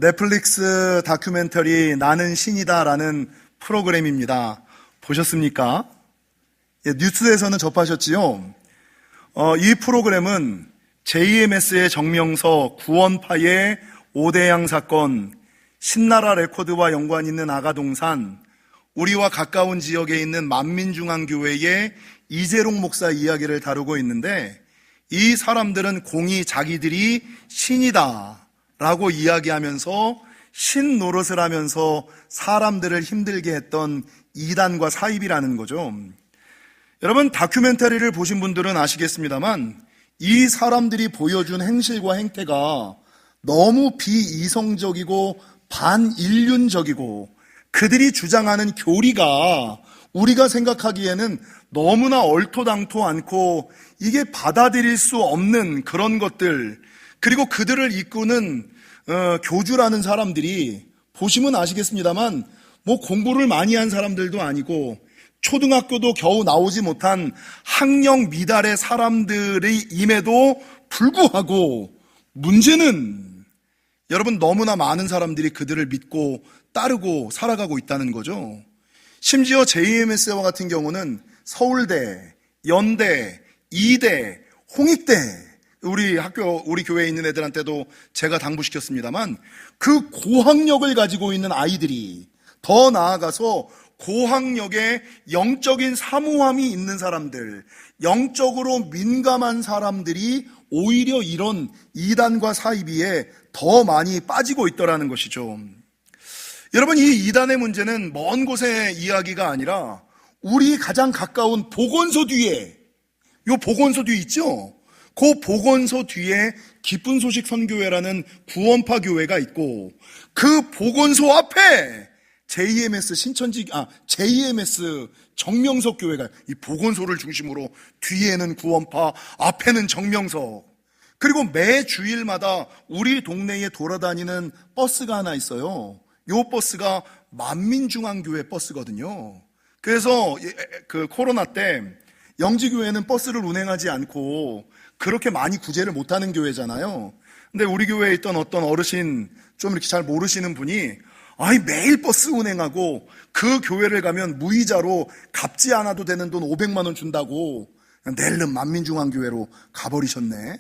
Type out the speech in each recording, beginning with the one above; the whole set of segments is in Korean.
넷플릭스 다큐멘터리 나는 신이다라는 프로그램입니다. 보셨습니까? 뉴스에서는 접하셨지요? 이 프로그램은 JMS의 정명서, 구원파의 오대양 사건, 신나라 레코드와 연관 있는 아가동산, 우리와 가까운 지역에 있는 만민중앙교회의 이재롱 목사 이야기를 다루고 있는데, 이 사람들은 공히 자기들이 신이다 라고 이야기하면서 신 노릇을 하면서 사람들을 힘들게 했던 이단과 사입이라는 거죠. 여러분, 다큐멘터리를 보신 분들은 아시겠습니다만 이 사람들이 보여준 행실과 행태가 너무 비이성적이고 반인륜적이고 그들이 주장하는 교리가 우리가 생각하기에는 너무나 얼토당토 않고 이게 받아들일 수 없는 그런 것들, 그리고 그들을 이끄는 교주라는 사람들이 보시면 아시겠습니다만 뭐 공부를 많이 한 사람들도 아니고 초등학교도 겨우 나오지 못한 학령 미달의 사람들임에도 불구하고 문제는 여러분 너무나 많은 사람들이 그들을 믿고 따르고 살아가고 있다는 거죠. 심지어 JMS와 같은 경우는 서울대, 연대, 이대, 홍익대, 우리 교회에 있는 애들한테도 제가 당부시켰습니다만 그 고학력을 가지고 있는 아이들이 더 나아가서 고학력에 영적인 사모함이 있는 사람들, 영적으로 민감한 사람들이 오히려 이런 이단과 사이비에 더 많이 빠지고 있더라는 것이죠. 여러분, 이 이단의 문제는 먼 곳의 이야기가 아니라 우리 가장 가까운 보건소 뒤에, 요 보건소 뒤 있죠? 그 보건소 뒤에 기쁜 소식 선교회라는 구원파 교회가 있고 그 보건소 앞에 JMS 정명석 교회가, 이 보건소를 중심으로 뒤에는 구원파, 앞에는 정명석. 그리고 매 주일마다 우리 동네에 돌아다니는 버스가 하나 있어요. 요 버스가 만민중앙교회 버스거든요. 그래서 그 코로나 때 영지교회는 버스를 운행하지 않고 그렇게 많이 구제를 못하는 교회잖아요. 근데 우리 교회에 있던 어떤 어르신, 좀 이렇게 잘 모르시는 분이 매일 버스 운행하고 그 교회를 가면 무이자로 갚지 않아도 되는 돈 500만 원 준다고 낼름 만민중앙교회로 가버리셨네.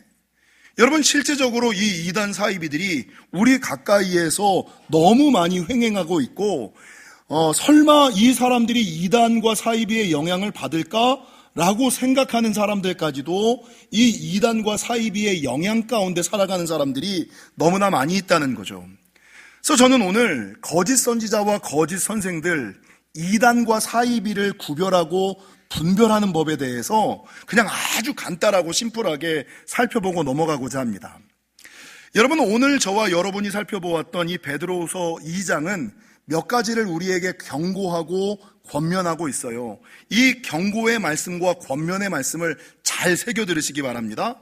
여러분, 실제적으로 이 이단 사이비들이 우리 가까이에서 너무 많이 횡행하고 있고 설마 이 사람들이 이단과 사이비의 영향을 받을까라고 생각하는 사람들까지도 이 이단과 사이비의 영향 가운데 살아가는 사람들이 너무나 많이 있다는 거죠. 그래서 저는 오늘 거짓 선지자와 거짓 선생들, 이단과 사이비를 구별하고 분별하는 법에 대해서 그냥 아주 간단하고 심플하게 살펴보고 넘어가고자 합니다. 여러분, 오늘 저와 여러분이 살펴보았던 이 베드로후서 2장은 몇 가지를 우리에게 경고하고 권면하고 있어요. 이 경고의 말씀과 권면의 말씀을 잘 새겨 들으시기 바랍니다.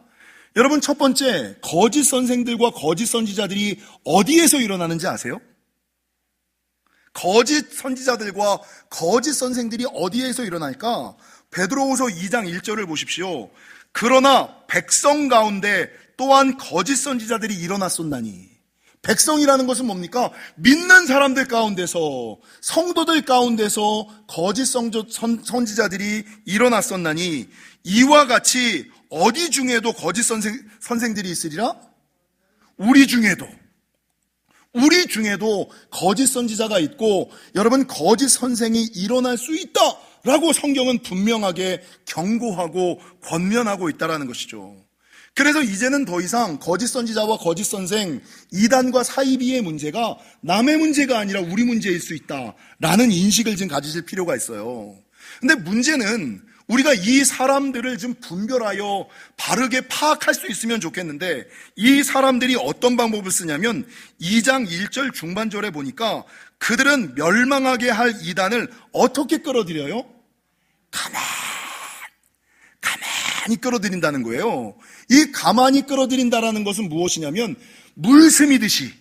여러분, 첫 번째, 거짓 선생들과 거짓 선지자들이 어디에서 일어나는지 아세요? 거짓 선지자들과 거짓 선생들이 어디에서 일어날까? 베드로후서 2장 1절을 보십시오. 그러나 백성 가운데 또한 거짓 선지자들이 일어났었나니. 백성이라는 것은 뭡니까? 믿는 사람들 가운데서, 성도들 가운데서 거짓 선지자들이 일어났었나니 이와 같이 어디 중에도 거짓 선생들이 있으리라? 우리 중에도 거짓 선지자가 있고, 여러분, 거짓 선생이 일어날 수 있다라고 성경은 분명하게 경고하고 권면하고 있다는 것이죠. 그래서 이제는 더 이상 거짓 선지자와 거짓 선생, 이단과 사이비의 문제가 남의 문제가 아니라 우리 문제일 수 있다라는 인식을 지금 가지실 필요가 있어요. 근데 문제는 우리가 이 사람들을 좀 분별하여 바르게 파악할 수 있으면 좋겠는데, 이 사람들이 어떤 방법을 쓰냐면 2장 1절 중반절에 보니까 그들은 멸망하게 할 이단을 어떻게 끌어들여요? 가만히 끌어들인다는 거예요. 이 가만히 끌어들인다라는 것은 무엇이냐면 물 스미듯이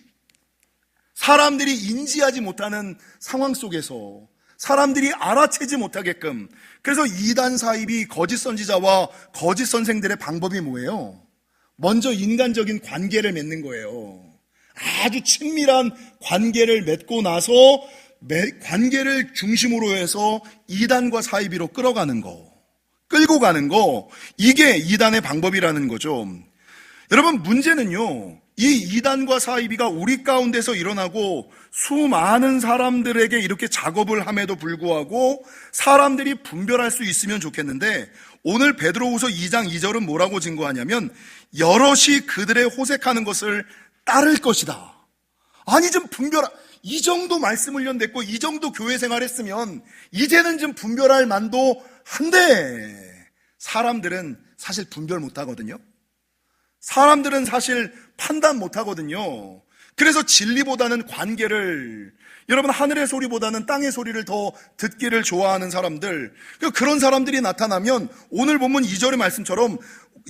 사람들이 인지하지 못하는 상황 속에서 사람들이 알아채지 못하게끔. 그래서 이단 사입이 거짓 선지자와 거짓 선생들의 방법이 뭐예요? 먼저 인간적인 관계를 맺는 거예요. 아주 친밀한 관계를 맺고 나서 관계를 중심으로 해서 이단과 사이비로 끌고 가는 거, 이게 이단의 방법이라는 거죠. 여러분, 문제는요, 이 이단과 사이비가 우리 가운데서 일어나고 수많은 사람들에게 이렇게 작업을 함에도 불구하고 사람들이 분별할 수 있으면 좋겠는데, 오늘 베드로후서 2장 2절은 뭐라고 증거하냐면 여럿이 그들의 호색하는 것을 따를 것이다. 아니, 좀 이 정도 말씀 훈련됐고 이 정도 교회 생활했으면 이제는 좀 분별할 만도 한데, 사람들은 사실 분별 못하거든요. 사람들은 사실 판단 못하거든요. 그래서 진리보다는 관계를, 여러분, 하늘의 소리보다는 땅의 소리를 더 듣기를 좋아하는 사람들, 그런 사람들이 나타나면 오늘 본문 2절의 말씀처럼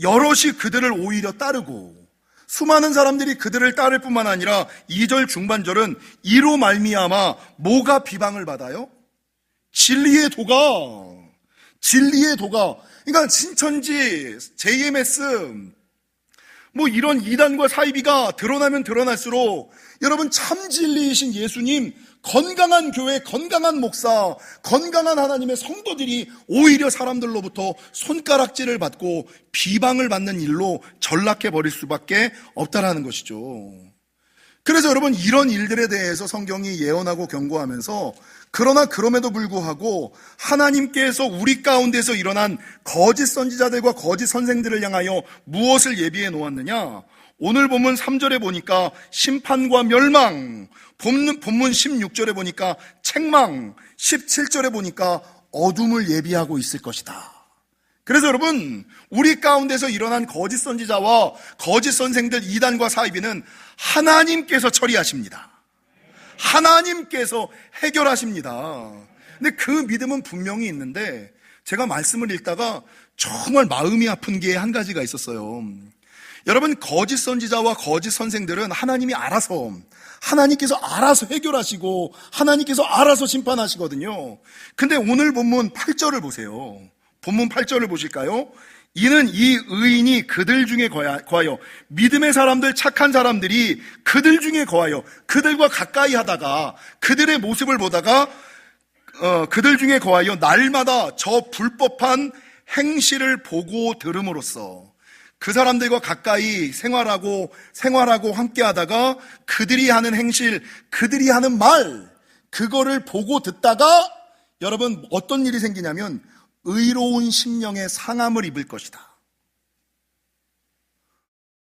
여럿이 그들을 오히려 따르고, 수많은 사람들이 그들을 따를 뿐만 아니라 2절 중반절은 이로 말미암아 뭐가 비방을 받아요? 진리의 도가. 그러니까 신천지, JMS, 뭐 이런 이단과 사이비가 드러나면 드러날수록 여러분, 참 진리이신 예수님, 건강한 교회, 건강한 목사, 건강한 하나님의 성도들이 오히려 사람들로부터 손가락질을 받고 비방을 받는 일로 전락해버릴 수밖에 없다라는 것이죠. 그래서 여러분, 이런 일들에 대해서 성경이 예언하고 경고하면서, 그러나 그럼에도 불구하고 하나님께서 우리 가운데서 일어난 거짓 선지자들과 거짓 선생들을 향하여 무엇을 예비해 놓았느냐? 오늘 본문 3절에 보니까 심판과 멸망, 본문 16절에 보니까 책망, 17절에 보니까 어둠을 예비하고 있을 것이다. 그래서 여러분, 우리 가운데서 일어난 거짓 선지자와 거짓 선생들, 이단과 사이비는 하나님께서 처리하십니다. 하나님께서 해결하십니다. 근데 그 믿음은 분명히 있는데, 제가 말씀을 읽다가 정말 마음이 아픈 게 한 가지가 있었어요. 여러분, 거짓 선지자와 거짓 선생들은 하나님께서 알아서 해결하시고 하나님께서 알아서 심판하시거든요. 근데 오늘 본문 8절을 보세요. 본문 8절을 보실까요? 이는 이 의인이 그들 중에 거하여, 믿음의 사람들, 착한 사람들이 그들 중에 거하여, 그들과 가까이 하다가 그들의 모습을 보다가 그들 중에 거하여 날마다 저 불법한 행실을 보고 들음으로써 그 사람들과 가까이 생활하고 함께 하다가 그들이 하는 행실, 그들이 하는 말, 그거를 보고 듣다가 여러분, 어떤 일이 생기냐면 의로운 심령의 상함을 입을 것이다.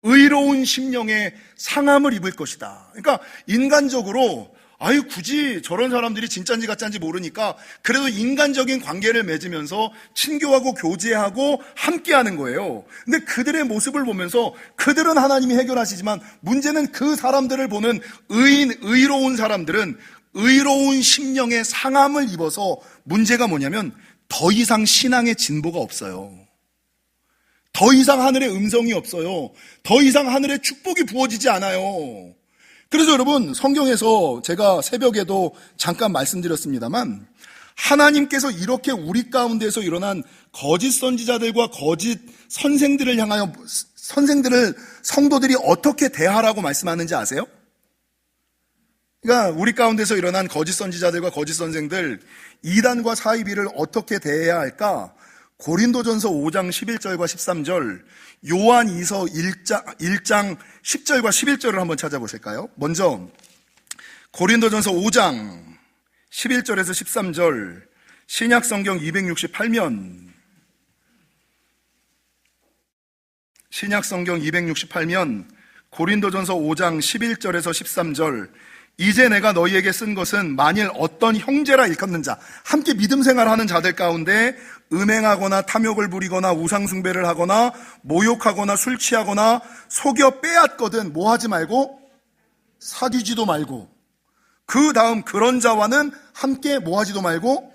의로운 심령의 상함을 입을 것이다. 그러니까 인간적으로 굳이 저런 사람들이 진짜인지 가짜인지 모르니까 그래도 인간적인 관계를 맺으면서 친교하고 교제하고 함께하는 거예요. 근데 그들의 모습을 보면서 그들은 하나님이 해결하시지만 문제는 그 사람들을 보는 의로운 사람들은 의로운 심령의 상함을 입어서 문제가 뭐냐면 더 이상 신앙의 진보가 없어요. 더 이상 하늘의 음성이 없어요. 더 이상 하늘의 축복이 부어지지 않아요. 그래서 여러분, 성경에서 제가 새벽에도 잠깐 말씀드렸습니다만, 하나님께서 이렇게 우리 가운데서 일어난 거짓 선지자들과 거짓 선생들을 향하여 성도들이 어떻게 대하라고 말씀하는지 아세요? 그러니까 우리 가운데서 일어난 거짓 선지자들과 거짓 선생들, 이단과 사이비를 어떻게 대해야 할까? 고린도전서 5장 11절과 13절, 요한이서 1장 10절과 11절을 한번 찾아보실까요? 먼저 고린도전서 5장 11절에서 13절, 신약성경 268면, 고린도전서 5장 11절에서 13절, 이제 내가 너희에게 쓴 것은 만일 어떤 형제라 일컫는 자, 함께 믿음 생활하는 자들 가운데 음행하거나 탐욕을 부리거나 우상숭배를 하거나 모욕하거나 술 취하거나 속여 빼앗거든 뭐 하지 말고? 사귀지도 말고, 그 다음 그런 자와는 함께 뭐 하지도 말고?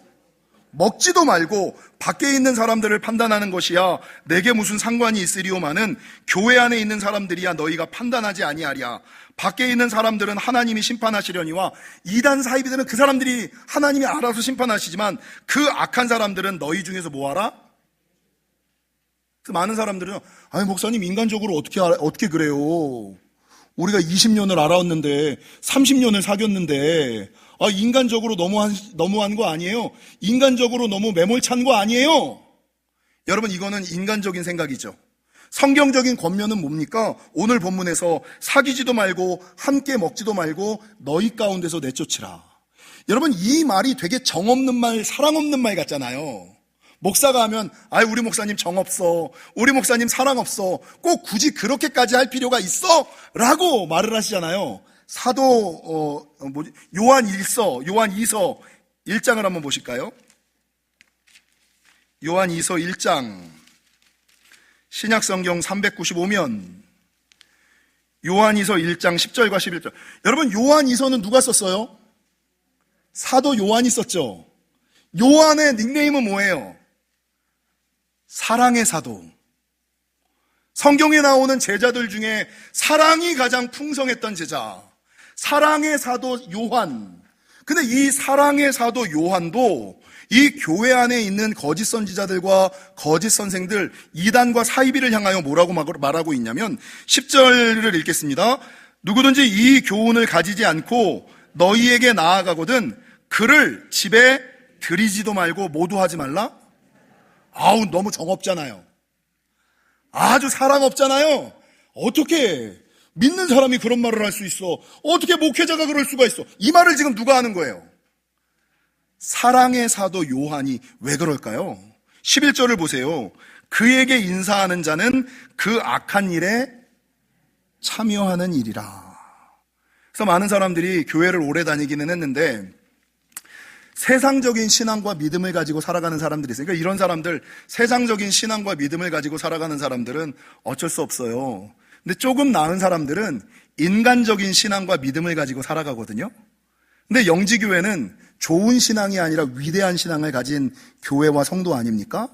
먹지도 말고 밖에 있는 사람들을 판단하는 것이야 내게 무슨 상관이 있으리오마는 교회 안에 있는 사람들이야 너희가 판단하지 아니하랴. 밖에 있는 사람들은 하나님이 심판하시려니와 이단 사이비들은 그 사람들이 하나님이 알아서 심판하시지만 그 악한 사람들은 너희 중에서 뭐하라? 그 많은 사람들은 목사님 인간적으로 어떻게 그래요? 우리가 20년을 알아왔는데 30년을 사귀었는데 인간적으로 너무한 거 아니에요? 인간적으로 너무 매몰찬 거 아니에요? 여러분, 이거는 인간적인 생각이죠. 성경적인 권면은 뭡니까? 오늘 본문에서 사귀지도 말고 함께 먹지도 말고 너희 가운데서 내쫓으라. 여러분, 이 말이 되게 정없는 말, 사랑 없는 말 같잖아요. 목사가 하면 우리 목사님 정 없어, 우리 목사님 사랑 없어, 꼭 굳이 그렇게까지 할 필요가 있어? 라고 말을 하시잖아요. 사도 요한 2서 1장을 한번 보실까요? 요한 2서 1장 신약성경 395면 요한 2서 1장 10절과 11절. 여러분, 요한 2서는 누가 썼어요? 사도 요한이 썼죠. 요한의 닉네임은 뭐예요? 사랑의 사도. 성경에 나오는 제자들 중에 사랑이 가장 풍성했던 제자, 사랑의 사도 요한. 근데 이 사랑의 사도 요한도 이 교회 안에 있는 거짓 선지자들과 거짓 선생들, 이단과 사이비를 향하여 뭐라고 말하고 있냐면 10절을 읽겠습니다. 누구든지 이 교훈을 가지지 않고 너희에게 나아가거든 그를 집에 들이지도 말고 모두 하지 말라? 너무 정없잖아요. 아주 사랑 없잖아요. 어떻게 믿는 사람이 그런 말을 할 수 있어? 어떻게 목회자가 그럴 수가 있어? 이 말을 지금 누가 하는 거예요? 사랑의 사도 요한이 왜 그럴까요? 11절을 보세요. 그에게 인사하는 자는 그 악한 일에 참여하는 일이라. 그래서 많은 사람들이 교회를 오래 다니기는 했는데 세상적인 신앙과 믿음을 가지고 살아가는 사람들이 있어요. 그러니까 이런 사람들, 세상적인 신앙과 믿음을 가지고 살아가는 사람들은 어쩔 수 없어요. 근데 조금 나은 사람들은 인간적인 신앙과 믿음을 가지고 살아가거든요. 근데 영지교회는 좋은 신앙이 아니라 위대한 신앙을 가진 교회와 성도 아닙니까?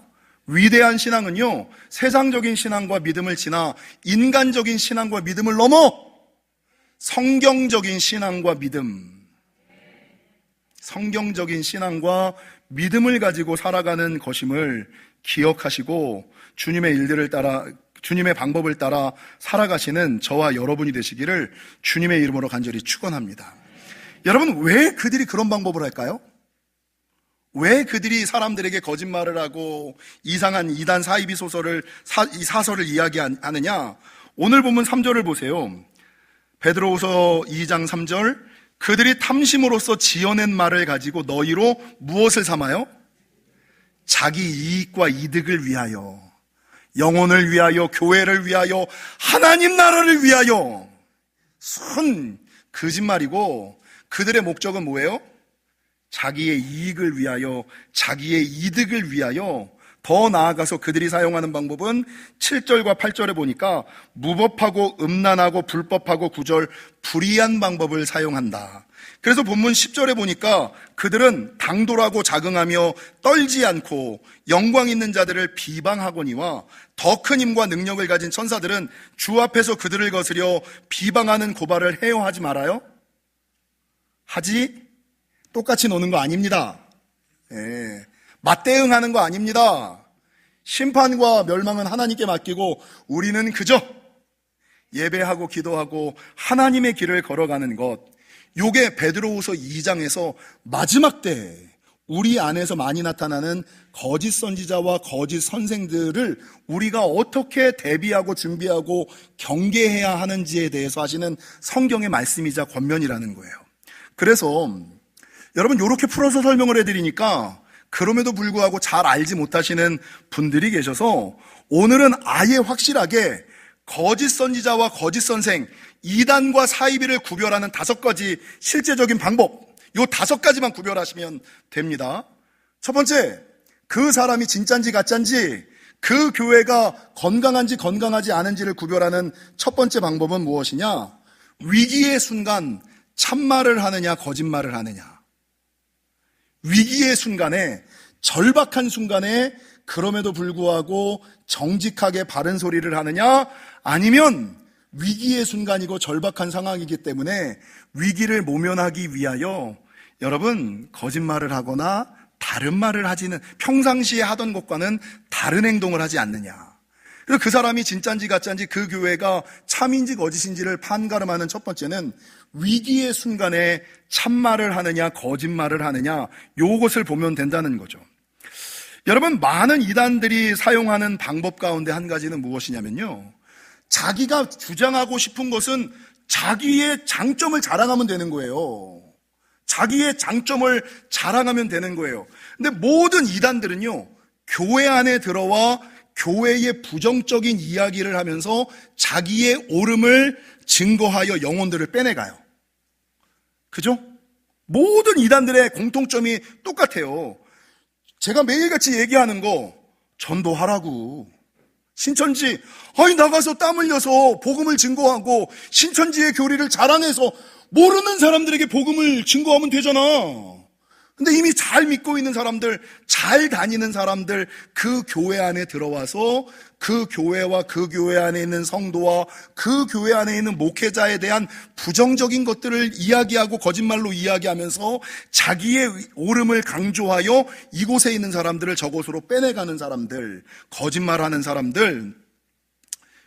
위대한 신앙은요, 세상적인 신앙과 믿음을 지나 인간적인 신앙과 믿음을 넘어 성경적인 신앙과 성경적인 신앙과 믿음을 가지고 살아가는 것임을 기억하시고 주님의 일들을 따라, 주님의 방법을 따라 살아가시는 저와 여러분이 되시기를 주님의 이름으로 간절히 축원합니다. 여러분, 왜 그들이 그런 방법을 할까요? 왜 그들이 사람들에게 거짓말을 하고 이상한 이단 사이비 이 사설을 이야기하느냐? 오늘 본문 3절을 보세요. 베드로후서 2장 3절, 그들이 탐심으로써 지어낸 말을 가지고 너희로 무엇을 삼아요? 자기 이익과 이득을 위하여, 영혼을 위하여, 교회를 위하여, 하나님 나라를 위하여. 순 거짓말이고 그들의 목적은 뭐예요? 자기의 이익을 위하여, 자기의 이득을 위하여. 더 나아가서 그들이 사용하는 방법은 7절과 8절에 보니까 무법하고 음란하고 불법하고 구절, 불의한 방법을 사용한다. 그래서 본문 10절에 보니까 그들은 당돌하고 자긍하며 떨지 않고 영광 있는 자들을 비방하거니와 더 큰 힘과 능력을 가진 천사들은 주 앞에서 그들을 거스려 비방하는 고발을 해요? 하지 말아요? 똑같이 노는 거 아닙니다. 맞대응하는 거 아닙니다. 심판과 멸망은 하나님께 맡기고 우리는 그저 예배하고 기도하고 하나님의 길을 걸어가는 것. 요게 베드로후서 2장에서 마지막 때 우리 안에서 많이 나타나는 거짓 선지자와 거짓 선생들을 우리가 어떻게 대비하고 준비하고 경계해야 하는지에 대해서 하시는 성경의 말씀이자 권면이라는 거예요. 그래서 여러분, 이렇게 풀어서 설명을 해드리니까 그럼에도 불구하고 잘 알지 못하시는 분들이 계셔서 오늘은 아예 확실하게 거짓 선지자와 거짓 선생, 이단과 사이비를 구별하는 5가지 실제적인 방법, 요 5가지만 구별하시면 됩니다. 첫 번째, 그 사람이 진짠지 가짠지, 그 교회가 건강한지 건강하지 않은지를 구별하는 첫 번째 방법은 무엇이냐? 위기의 순간 참말을 하느냐 거짓말을 하느냐. 위기의 순간에, 절박한 순간에 그럼에도 불구하고 정직하게 바른 소리를 하느냐, 아니면 위기의 순간이고 절박한 상황이기 때문에 위기를 모면하기 위하여 여러분 거짓말을 하거나 다른 말을 하지는, 평상시에 하던 것과는 다른 행동을 하지 않느냐. 그리고 그 사람이 진짠지 가짠지 그 교회가 참인지 거짓인지를 판가름하는 첫 번째는 위기의 순간에 참말을 하느냐 거짓말을 하느냐, 요것을 보면 된다는 거죠. 여러분, 많은 이단들이 사용하는 방법 가운데 한 가지는 무엇이냐면요, 자기가 주장하고 싶은 것은 자기의 장점을 자랑하면 되는 거예요. 자기의 장점을 자랑하면 되는 거예요. 근데 모든 이단들은요, 교회 안에 들어와 교회의 부정적인 이야기를 하면서 자기의 옳음을 증거하여 영혼들을 빼내가요. 그죠? 모든 이단들의 공통점이 똑같아요. 제가 매일같이 얘기하는 거, 전도하라고. 신천지, 나가서 땀 흘려서 복음을 증거하고 신천지의 교리를 자랑해서 모르는 사람들에게 복음을 증거하면 되잖아. 근데 이미 잘 믿고 있는 사람들, 잘 다니는 사람들, 그 교회 안에 들어와서 그 교회와 그 교회 안에 있는 성도와 그 교회 안에 있는 목회자에 대한 부정적인 것들을 이야기하고 거짓말로 이야기하면서 자기의 옳음을 강조하여 이곳에 있는 사람들을 저곳으로 빼내가는 사람들, 거짓말하는 사람들,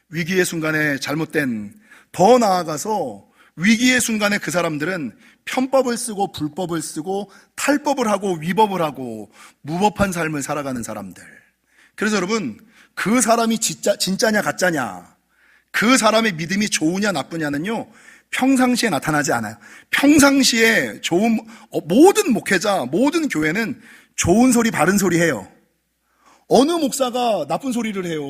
위기의 순간에 잘못된, 더 나아가서 위기의 순간에 그 사람들은 편법을 쓰고 불법을 쓰고 탈법을 하고 위법을 하고 무법한 삶을 살아가는 사람들. 그래서 여러분, 그 사람이 진짜냐 가짜냐, 그 사람의 믿음이 좋으냐 나쁘냐는요, 평상시에 나타나지 않아요. 평상시에 모든 목회자, 모든 교회는 좋은 소리 바른 소리 해요. 어느 목사가 나쁜 소리를 해요.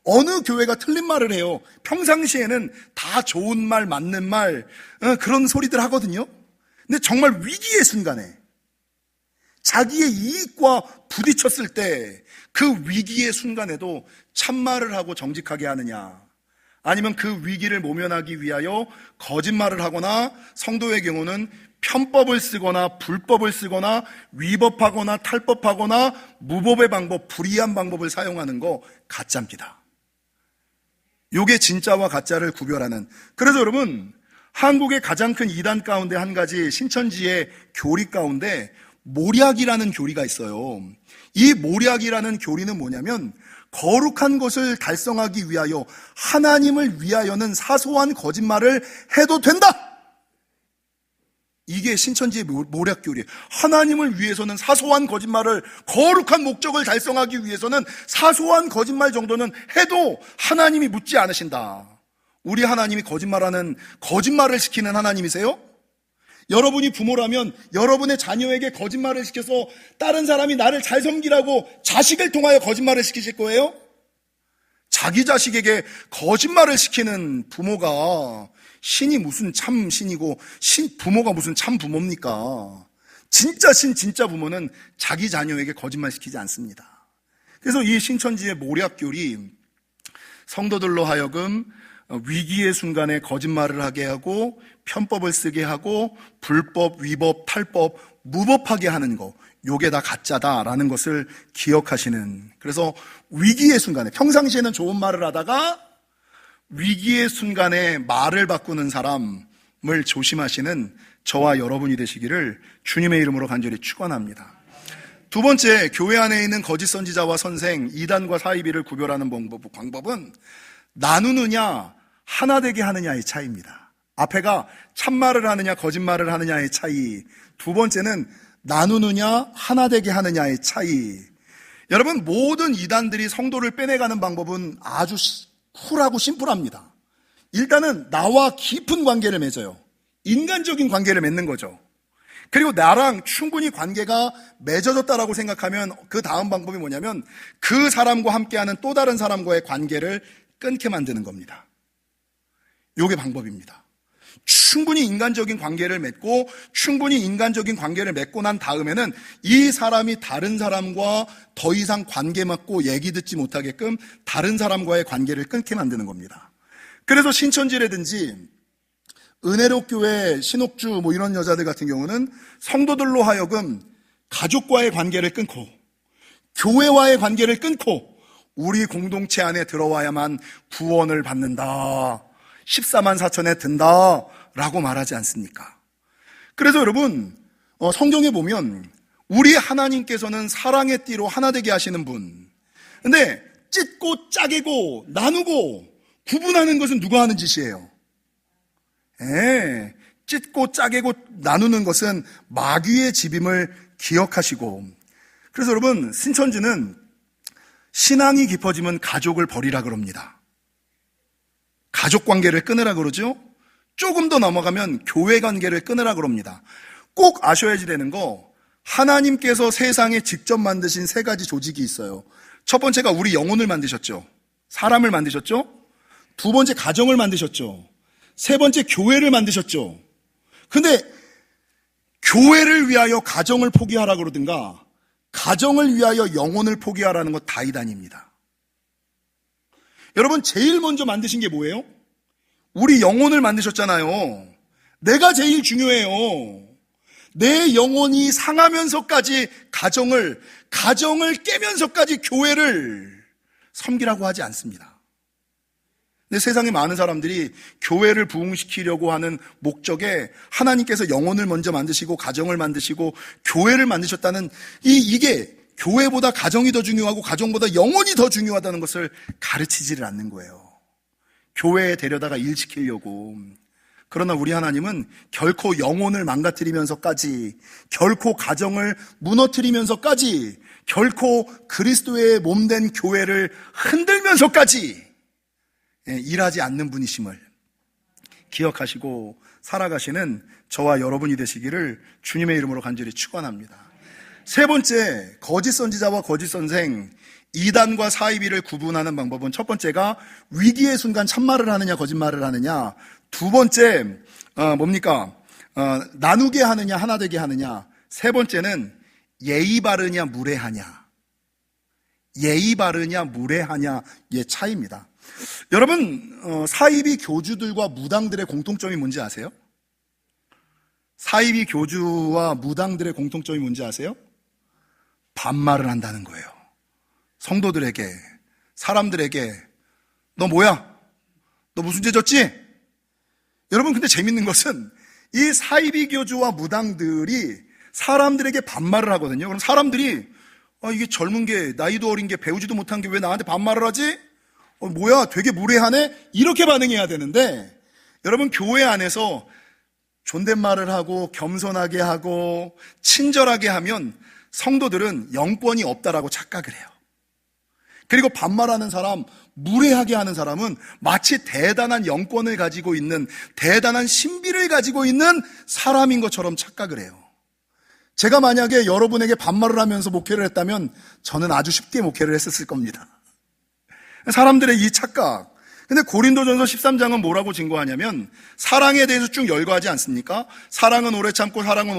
어느 교회가 틀린 말을 해요. 평상시에는 다 좋은 말, 맞는 말, 그런 소리들 하거든요. 근데 정말 위기의 순간에 자기의 이익과 부딪혔을 때 그 위기의 순간에도 참말을 하고 정직하게 하느냐, 아니면 그 위기를 모면하기 위하여 거짓말을 하거나, 성도의 경우는 편법을 쓰거나 불법을 쓰거나 위법하거나 탈법하거나 무법의 방법, 불이한 방법을 사용하는 거 가짜입니다. 요게 진짜와 가짜를 구별하는. 그래서 여러분, 한국의 가장 큰 이단 가운데 한 가지, 신천지의 교리 가운데 모략이라는 교리가 있어요. 이 모략이라는 교리는 뭐냐면, 거룩한 것을 달성하기 위하여, 하나님을 위하여는 사소한 거짓말을 해도 된다! 이게 신천지의 모략 교리예요. 하나님을 위해서는 사소한 거짓말을, 거룩한 목적을 달성하기 위해서는 사소한 거짓말 정도는 해도 하나님이 묻지 않으신다. 우리 하나님이 거짓말을 시키는 하나님이세요? 여러분이 부모라면 여러분의 자녀에게 거짓말을 시켜서 다른 사람이 나를 잘 섬기라고 자식을 통하여 거짓말을 시키실 거예요? 자기 자식에게 거짓말을 시키는 부모가 신이 무슨 참 신이고 부모가 무슨 참 부모입니까? 진짜 진짜 부모는 자기 자녀에게 거짓말 시키지 않습니다. 그래서 이 신천지의 모략교리, 성도들로 하여금 위기의 순간에 거짓말을 하게 하고 편법을 쓰게 하고 불법, 위법, 탈법, 무법하게 하는 거, 요게 다 가짜다라는 것을 기억하시는. 그래서 위기의 순간에, 평상시에는 좋은 말을 하다가 위기의 순간에 말을 바꾸는 사람을 조심하시는 저와 여러분이 되시기를 주님의 이름으로 간절히 축원합니다. 두 번째, 교회 안에 있는 거짓 선지자와 선생, 이단과 사이비를 구별하는 방법은 나누느냐 하나 되게 하느냐의 차이입니다. 앞에가 참말을 하느냐 거짓말을 하느냐의 차이, 두 번째는 나누느냐 하나 되게 하느냐의 차이. 여러분, 모든 이단들이 성도를 빼내가는 방법은 아주 쿨하고 심플합니다. 일단은 나와 깊은 관계를 맺어요. 인간적인 관계를 맺는 거죠. 그리고 나랑 충분히 관계가 맺어졌다라고 생각하면 그 다음 방법이 뭐냐면, 그 사람과 함께하는 또 다른 사람과의 관계를 끊게 만드는 겁니다. 요게 방법입니다. 충분히 인간적인 관계를 맺고, 충분히 인간적인 관계를 맺고 난 다음에는 이 사람이 다른 사람과 더 이상 관계 맺고 얘기 듣지 못하게끔 다른 사람과의 관계를 끊게 만드는 겁니다. 그래서 신천지라든지 은혜로교회, 신옥주 이런 여자들 같은 경우는 성도들로 하여금 가족과의 관계를 끊고 교회와의 관계를 끊고 우리 공동체 안에 들어와야만 구원을 받는다, 14만 4천에 든다 라고 말하지 않습니까? 그래서 여러분, 성경에 보면 우리 하나님께서는 사랑의 띠로 하나 되게 하시는 분, 근데 찢고 짜개고 나누고 구분하는 것은 누가 하는 짓이에요? 찢고 짜개고 나누는 것은 마귀의 집임을 기억하시고, 그래서 여러분, 신천지는 신앙이 깊어지면 가족을 버리라 그럽니다. 가족 관계를 끊으라 그러죠. 조금 더 넘어가면 교회 관계를 끊으라 그럽니다. 꼭 아셔야지 되는 거, 하나님께서 세상에 직접 만드신 세 가지 조직이 있어요. 첫 번째가 우리 영혼을 만드셨죠. 사람을 만드셨죠. 두 번째 가정을 만드셨죠. 세 번째 교회를 만드셨죠. 근데 교회를 위하여 가정을 포기하라 그러든가 가정을 위하여 영혼을 포기하라는 것 다 이단입니다. 여러분, 제일 먼저 만드신 게 뭐예요? 우리 영혼을 만드셨잖아요. 내가 제일 중요해요. 내 영혼이 상하면서까지 가정을 깨면서까지 교회를 섬기라고 하지 않습니다. 근데 세상에 많은 사람들이 교회를 부흥시키려고 하는 목적에 하나님께서 영혼을 먼저 만드시고 가정을 만드시고 교회를 만드셨다는 이게 교회보다 가정이 더 중요하고 가정보다 영혼이 더 중요하다는 것을 가르치지를 않는 거예요. 교회에 데려다가 일 시키려고. 그러나 우리 하나님은 결코 영혼을 망가뜨리면서까지, 결코 가정을 무너뜨리면서까지, 결코 그리스도의 몸된 교회를 흔들면서까지 일하지 않는 분이심을 기억하시고 살아가시는 저와 여러분이 되시기를 주님의 이름으로 간절히 축원합니다. 세 번째, 거짓 선지자와 거짓 선생, 이단과 사이비를 구분하는 방법은 첫 번째가 위기의 순간 참말을 하느냐 거짓말을 하느냐, 두 번째 뭡니까? 나누게 하느냐 하나 되게 하느냐, 세 번째는 예의 바르냐 무례하냐, 예의 바르냐 무례하냐의 차이입니다. 여러분, 사이비 교주들과 무당들의 공통점이 뭔지 아세요? 사이비 교주와 무당들의 공통점이 뭔지 아세요? 반말을 한다는 거예요. 성도들에게, 사람들에게, 너 뭐야? 너 무슨 죄 졌지? 여러분, 근데 재밌는 것은 이 사이비 교주와 무당들이 사람들에게 반말을 하거든요. 그럼 사람들이 이게 젊은 게, 나이도 어린 게, 배우지도 못한 게 왜 나한테 반말을 하지? 뭐야, 되게 무례하네? 이렇게 반응해야 되는데, 여러분, 교회 안에서 존댓말을 하고 겸손하게 하고 친절하게 하면 성도들은 영권이 없다라고 착각을 해요. 그리고 반말하는 사람, 무례하게 하는 사람은 마치 대단한 영권을 가지고 있는, 대단한 신비를 가지고 있는 사람인 것처럼 착각을 해요. 제가 만약에 여러분에게 반말을 하면서 목회를 했다면 저는 아주 쉽게 목회를 했었을 겁니다. 사람들의 이 착각. 근데 고린도전서 13장은 뭐라고 증거하냐면 사랑에 대해서 쭉 열거하지 않습니까? 사랑은 오래 참고, 사랑은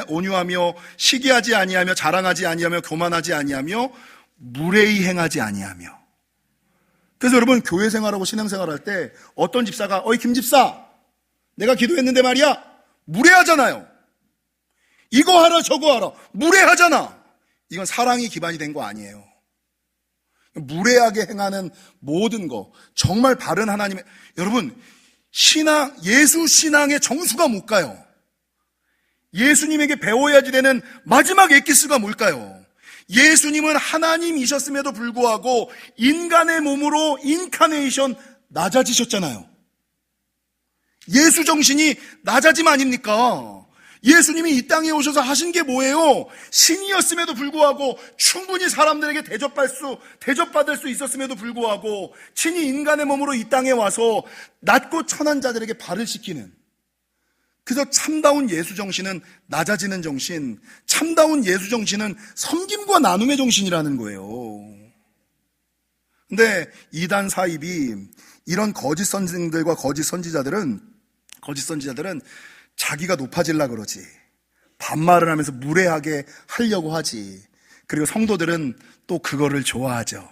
온유하며, 시기하지 아니하며, 자랑하지 아니하며, 교만하지 아니하며, 무례히 행하지 아니하며. 그래서 여러분, 교회 생활하고 신앙생활할 때 어떤 집사가 어이 김 집사, 내가 기도했는데 말이야, 무례하잖아요. 이거 하라 저거 하라, 무례하잖아. 이건 사랑이 기반이 된 거 아니에요. 무례하게 행하는 모든 거, 정말 바른 하나님의, 여러분, 신앙, 예수 신앙의 정수가 뭘까요? 예수님에게 배워야지 되는 마지막 엑기스가 뭘까요? 예수님은 하나님이셨음에도 불구하고 인간의 몸으로 인카네이션 낮아지셨잖아요. 예수 정신이 낮아짐 아닙니까? 예수님이 이 땅에 오셔서 하신 게 뭐예요? 신이었음에도 불구하고 충분히 사람들에게 대접받을 수 있었음에도 불구하고 친히 인간의 몸으로 이 땅에 와서 낮고 천한 자들에게 발을 씻기는, 그래서 참다운 예수 정신은 낮아지는 정신, 참다운 예수 정신은 섬김과 나눔의 정신이라는 거예요. 근데 이단 사입이 이런 거짓 선생들과 거짓 선지자들은 자기가 높아지려고 그러지, 반말을 하면서 무례하게 하려고 하지. 그리고 성도들은 또 그거를 좋아하죠.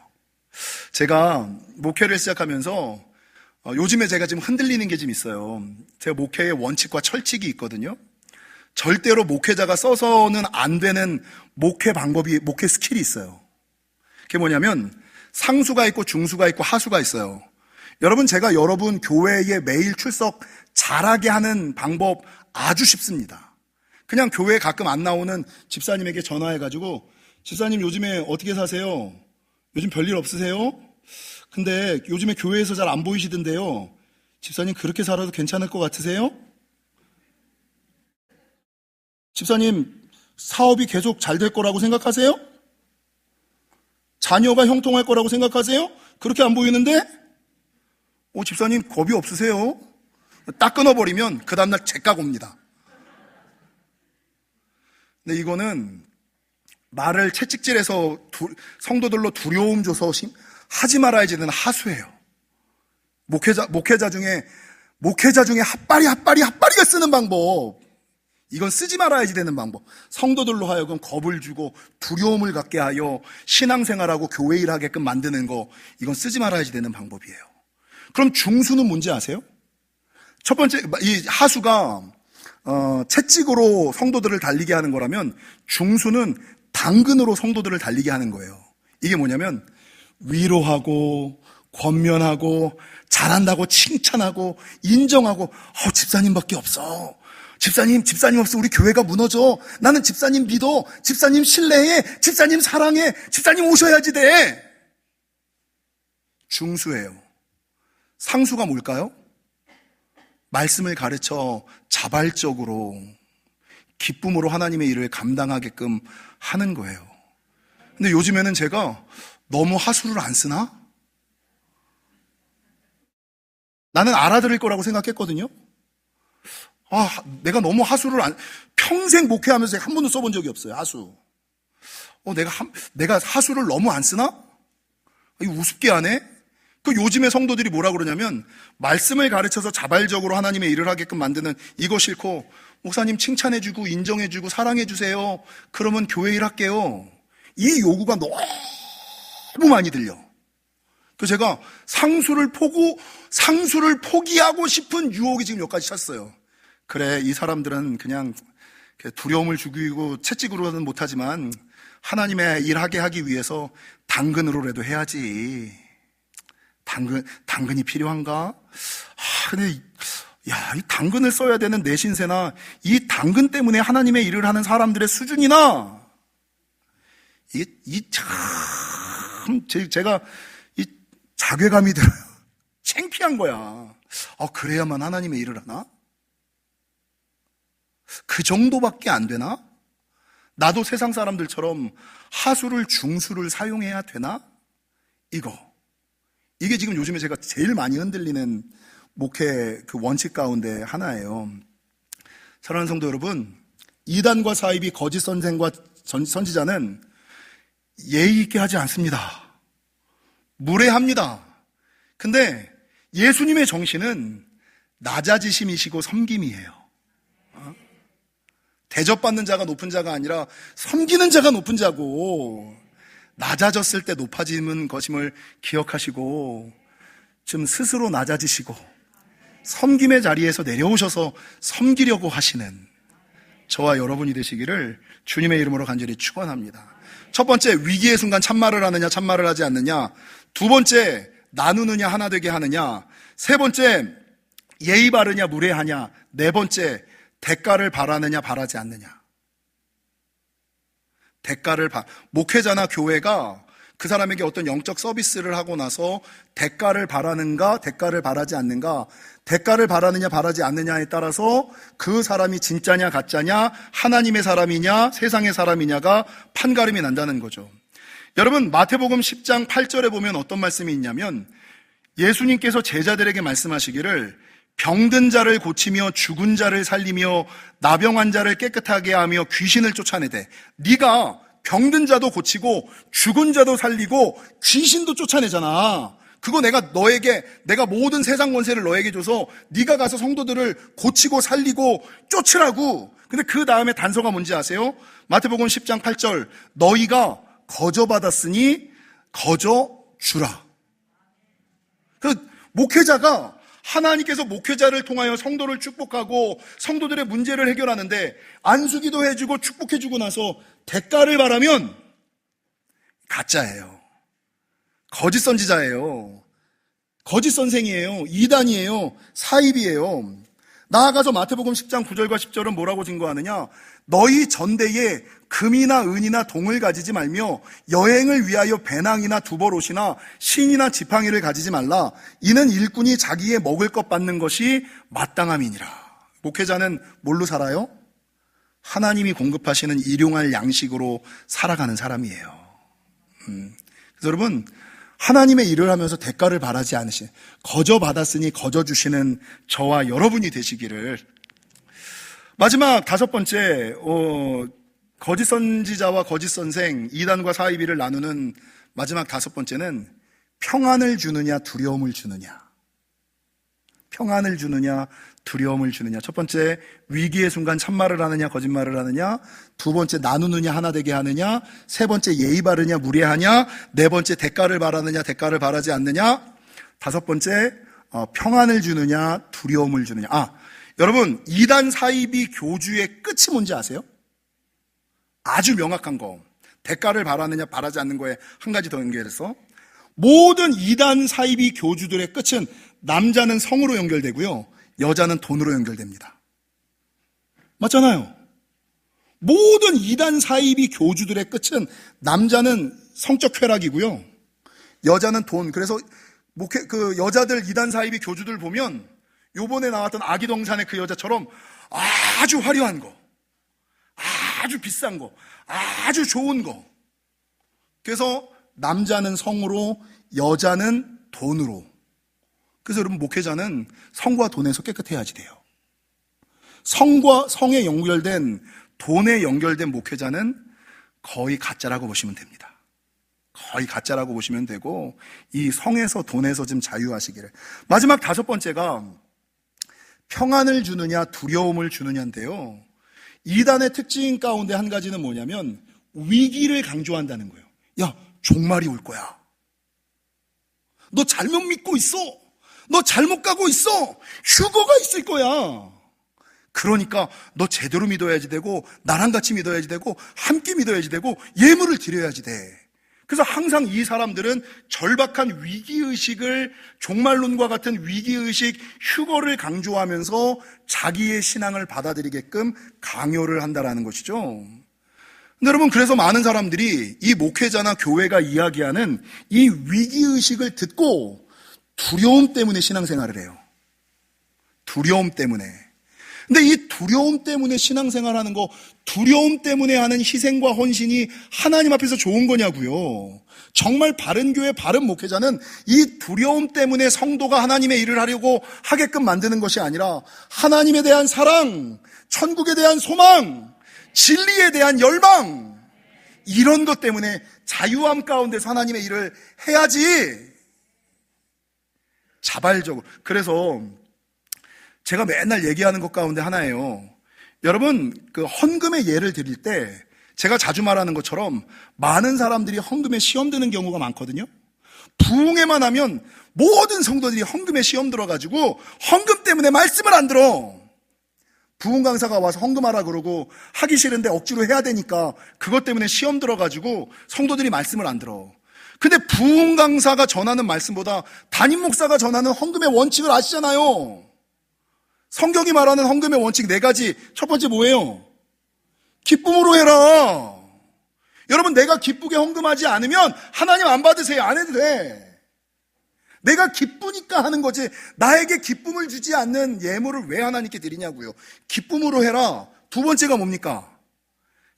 제가 목회를 시작하면서 요즘에 제가 지금 흔들리는 게 좀 있어요. 제가 목회의 원칙과 철칙이 있거든요. 절대로 목회자가 써서는 안 되는 목회 방법이, 목회 스킬이 있어요. 그게 뭐냐면 상수가 있고 중수가 있고 하수가 있어요. 여러분, 제가 여러분 교회에 매일 출석 잘하게 하는 방법 아주 쉽습니다. 그냥 교회에 가끔 안 나오는 집사님에게 전화해가지고, 집사님 요즘에 어떻게 사세요? 요즘 별일 없으세요? 근데 요즘에 교회에서 잘 안 보이시던데요. 집사님 그렇게 살아도 괜찮을 것 같으세요? 집사님 사업이 계속 잘 될 거라고 생각하세요? 자녀가 형통할 거라고 생각하세요? 그렇게 안 보이는데? 집사님 겁이 없으세요? 딱 끊어버리면 그 다음날 제깍 옵니다. 근데 이거는 말을 채찍질해서 성도들로 두려움 줘서 하지 말아야지 되는 하수예요. 목회자 중에 핫바리가 쓰는 방법. 이건 쓰지 말아야지 되는 방법. 성도들로 하여금 겁을 주고 두려움을 갖게 하여 신앙생활하고 교회 일하게끔 만드는 거, 이건 쓰지 말아야지 되는 방법이에요. 그럼 중수는 뭔지 아세요? 첫 번째, 이 하수가 채찍으로 성도들을 달리게 하는 거라면, 중수는 당근으로 성도들을 달리게 하는 거예요. 이게 뭐냐면 위로하고 권면하고 잘한다고 칭찬하고 인정하고, 집사님밖에 없어. 집사님 없어 우리 교회가 무너져. 나는 집사님 믿어. 집사님 신뢰해. 집사님 사랑해. 집사님 오셔야지 돼. 중수예요. 상수가 뭘까요? 말씀을 가르쳐 자발적으로 기쁨으로 하나님의 일을 감당하게끔 하는 거예요. 근데 요즘에는 제가 너무 하수를 안 쓰나? 나는 알아들을 거라고 생각했거든요. 내가 너무 하수를 평생 목회하면서 한 번도 써본 적이 없어요, 하수. 내가 하수를 너무 안 쓰나? 이거 우습게 하네? 요즘에 성도들이 뭐라 그러냐면, 말씀을 가르쳐서 자발적으로 하나님의 일을 하게끔 만드는 이거 싫고, 목사님 칭찬해주고, 인정해주고, 사랑해주세요. 그러면 교회 일 할게요. 이 요구가 너무 많이 들려. 그래서 제가 상수를 포기하고 싶은 유혹이 지금 여기까지 찼어요. 그래, 이 사람들은 그냥 두려움을 죽이고 채찍으로는 못하지만 하나님의 일하게 하기 위해서 당근으로라도 해야지. 당근이 필요한가? 근데 이 당근을 써야 되는 내 신세나 이 당근 때문에 하나님의 일을 하는 사람들의 수준이나, 제가 이 자괴감이 들어요. 창피한 거야. 그래야만 하나님의 일을 하나? 그 정도밖에 안 되나? 나도 세상 사람들처럼 하수를 중수를 사용해야 되나? 이게 지금 요즘에 제가 제일 많이 흔들리는 목회 원칙 가운데 하나예요. 사랑하는 성도 여러분, 이단과 사입이 거짓 선생과 선지자는 예의 있게 하지 않습니다. 무례합니다. 근데 예수님의 정신은 낮아지심이시고 섬김이에요. 대접받는 자가 높은 자가 아니라 섬기는 자가 높은 자고, 낮아졌을 때 높아지는 것임을 기억하시고 좀 스스로 낮아지시고 섬김의 자리에서 내려오셔서 섬기려고 하시는 저와 여러분이 되시기를 주님의 이름으로 간절히 축원합니다. 첫 번째, 위기의 순간 참말을 하느냐 참말을 하지 않느냐. 두 번째, 나누느냐 하나 되게 하느냐. 세 번째, 예의 바르냐 무례하냐. 네 번째, 대가를 바라느냐 바라지 않느냐. 목회자나 교회가 그 사람에게 어떤 영적 서비스를 하고 나서 대가를 바라는가 대가를 바라지 않는가. 대가를 바라느냐 바라지 않느냐에 따라서 그 사람이 진짜냐 가짜냐, 하나님의 사람이냐 세상의 사람이냐가 판가름이 난다는 거죠. 여러분, 마태복음 10장 8절에 보면 어떤 말씀이 있냐면, 예수님께서 제자들에게 말씀하시기를 병든 자를 고치며 죽은 자를 살리며 나병한 자를 깨끗하게 하며 귀신을 쫓아내되, 네가 병든 자도 고치고 죽은 자도 살리고 귀신도 쫓아내잖아. 그거 내가 모든 세상 권세를 너에게 줘서 네가 가서 성도들을 고치고 살리고 쫓으라고. 근데 그 다음에 단서가 뭔지 아세요? 마태복음 10장 8절, 너희가 거저받았으니 거저 주라. 목회자가, 하나님께서 목회자를 통하여 성도를 축복하고 성도들의 문제를 해결하는데 안수기도 해주고 축복해주고 나서 대가를 바라면 가짜예요. 거짓 선지자예요. 거짓 선생이에요. 이단이에요. 사입이에요. 나아가서 마태복음 10장 9절과 10절은 뭐라고 증거하느냐? 너희 전대에 금이나 은이나 동을 가지지 말며 여행을 위하여 배낭이나 두벌옷이나 신이나 지팡이를 가지지 말라. 이는 일꾼이 자기의 먹을 것 받는 것이 마땅함이니라. 목회자는 뭘로 살아요? 하나님이 공급하시는 일용할 양식으로 살아가는 사람이에요. 그래서 여러분, 하나님의 일을 하면서 대가를 바라지 않으신, 거저 받았으니 거저 주시는 저와 여러분이 되시기를. 마지막 5번째, 거짓 선지자와 거짓 선생, 이단과 사이비를 나누는 마지막 5번째는 평안을 주느냐 두려움을 주느냐. 평안을 주느냐 두려움을 주느냐. 첫 번째, 위기의 순간 참말을 하느냐 거짓말을 하느냐. 두 번째, 나누느냐 하나 되게 하느냐. 세 번째, 예의 바르냐 무례하냐. 네 번째, 대가를 바라느냐 대가를 바라지 않느냐. 다섯 번째, 평안을 주느냐 두려움을 주느냐. 여러분, 이단 사이비 교주의 끝이 뭔지 아세요? 아주 명확한 거. 대가를 바라느냐 바라지 않는 거에 한 가지 더 연결해서, 모든 이단 사이비 교주들의 끝은 남자는 성으로 연결되고요, 여자는 돈으로 연결됩니다. 맞잖아요. 모든 이단 사이비 교주들의 끝은 남자는 성적 쾌락이고요, 여자는 돈. 그래서 그 여자들 이단 사이비 교주들 보면 요번에 나왔던 아기동산의 그 여자처럼 아주 화려한 거, 아주 비싼 거, 아주 좋은 거. 그래서 남자는 성으로, 여자는 돈으로. 그래서 여러분, 목회자는 성과 돈에서 깨끗해야지 돼요. 성과 성에 연결된, 돈에 연결된 목회자는 거의 가짜라고 보시면 됩니다. 거의 가짜라고 보시면 되고, 이 성에서 돈에서 좀 자유하시기를. 마지막 5번째가 평안을 주느냐 두려움을 주느냐인데요, 이단의 특징 가운데 한 가지는 뭐냐면 위기를 강조한다는 거예요. 야, 종말이 올 거야. 너 잘못 믿고 있어. 너 잘못 가고 있어. 휴거가 있을 거야. 그러니까 너 제대로 믿어야지 되고, 나랑 같이 믿어야지 되고, 함께 믿어야지 되고, 예물을 드려야지 돼. 그래서 항상 이 사람들은 절박한 위기의식을, 종말론과 같은 위기의식, 휴거를 강조하면서 자기의 신앙을 받아들이게끔 강요를 한다라는 것이죠. 근데 여러분, 그래서 많은 사람들이 이 목회자나 교회가 이야기하는 이 위기의식을 듣고 두려움 때문에 신앙생활을 해요. 두려움 때문에. 근데 이 두려움 때문에 신앙생활하는 거, 두려움 때문에 하는 희생과 헌신이 하나님 앞에서 좋은 거냐고요. 정말 바른 교회, 바른 목회자는 이 두려움 때문에 성도가 하나님의 일을 하려고 하게끔 만드는 것이 아니라 하나님에 대한 사랑, 천국에 대한 소망, 진리에 대한 열망, 이런 것 때문에 자유함 가운데서 하나님의 일을 해야지. 자발적으로. 그래서 제가 맨날 얘기하는 것 가운데 하나예요. 여러분, 그 헌금의 예를 드릴 때 제가 자주 말하는 것처럼 많은 사람들이 헌금에 시험 드는 경우가 많거든요. 부흥회만 하면 모든 성도들이 헌금에 시험 들어가지고 헌금 때문에 말씀을 안 들어. 부흥 강사가 와서 헌금하라 그러고 하기 싫은데 억지로 해야 되니까 그것 때문에 시험 들어가지고 성도들이 말씀을 안 들어. 근데 부흥 강사가 전하는 말씀보다 담임 목사가 전하는 헌금의 원칙을 아시잖아요. 성경이 말하는 헌금의 원칙 4가지. 첫 번째 뭐예요? 기쁨으로 해라. 여러분, 내가 기쁘게 헌금하지 않으면 하나님 안 받으세요. 안 해도 돼. 내가 기쁘니까 하는 거지, 나에게 기쁨을 주지 않는 예물을 왜 하나님께 드리냐고요. 기쁨으로 해라. 두 번째가 뭡니까?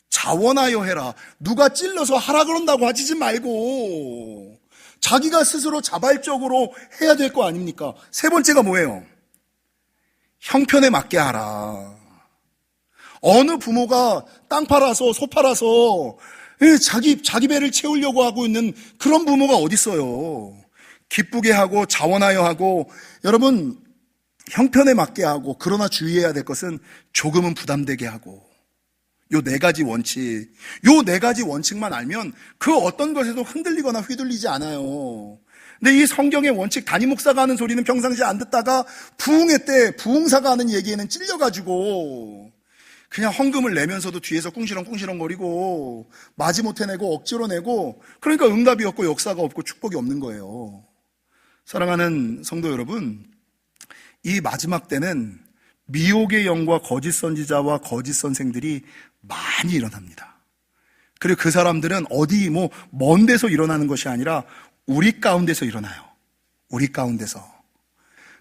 자원하여 해라. 누가 찔러서 하라 그런다고 하지 말고 자기가 스스로 자발적으로 해야 될 거 아닙니까? 세 번째가 뭐예요? 형편에 맞게 하라. 어느 부모가 땅 팔아서 소 팔아서 자기 배를 채우려고 하고 있는 그런 부모가 어디 있어요. 기쁘게 하고 자원하여 하고, 여러분, 형편에 맞게 하고, 그러나 주의해야 될 것은 조금은 부담되게 하고, 요 4가지 원칙, 요 4가지 원칙만 알면 그 어떤 것에도 흔들리거나 휘둘리지 않아요. 근데 이 성경의 원칙, 담임 목사가 하는 소리는 평상시에 안 듣다가 부흥회 때 부흥사가 하는 얘기에는 찔려가지고 그냥 헌금을 내면서도 뒤에서 꿍시렁꿍시렁거리고 마지못해 내고 억지로 내고, 그러니까 응답이 없고 역사가 없고 축복이 없는 거예요. 사랑하는 성도 여러분, 이 마지막 때는 미혹의 영과 거짓 선지자와 거짓 선생들이 많이 일어납니다. 그리고 그 사람들은 어디 먼 데서 일어나는 것이 아니라 우리 가운데서 일어나요. 우리 가운데서.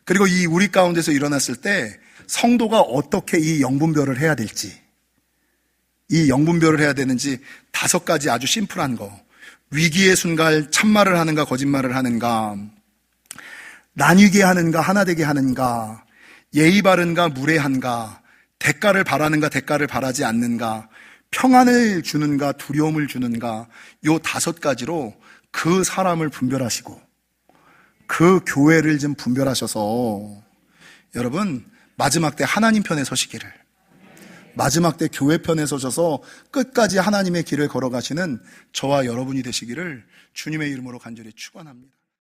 그리고 이 우리 가운데서 일어났을 때 성도가 어떻게 이 영분별을 해야 될지, 이 영분별을 해야 되는지 5가지 아주 심플한 거. 위기의 순간 참말을 하는가 거짓말을 하는가, 나뉘게 하는가 하나 되게 하는가, 예의 바른가 무례한가, 대가를 바라는가 대가를 바라지 않는가, 평안을 주는가 두려움을 주는가, 요 5가지로 그 사람을 분별하시고 그 교회를 좀 분별하셔서 여러분 마지막 때 하나님 편에 서시기를, 마지막 때 교회 편에 서셔서 끝까지 하나님의 길을 걸어가시는 저와 여러분이 되시기를 주님의 이름으로 간절히 축원합니다.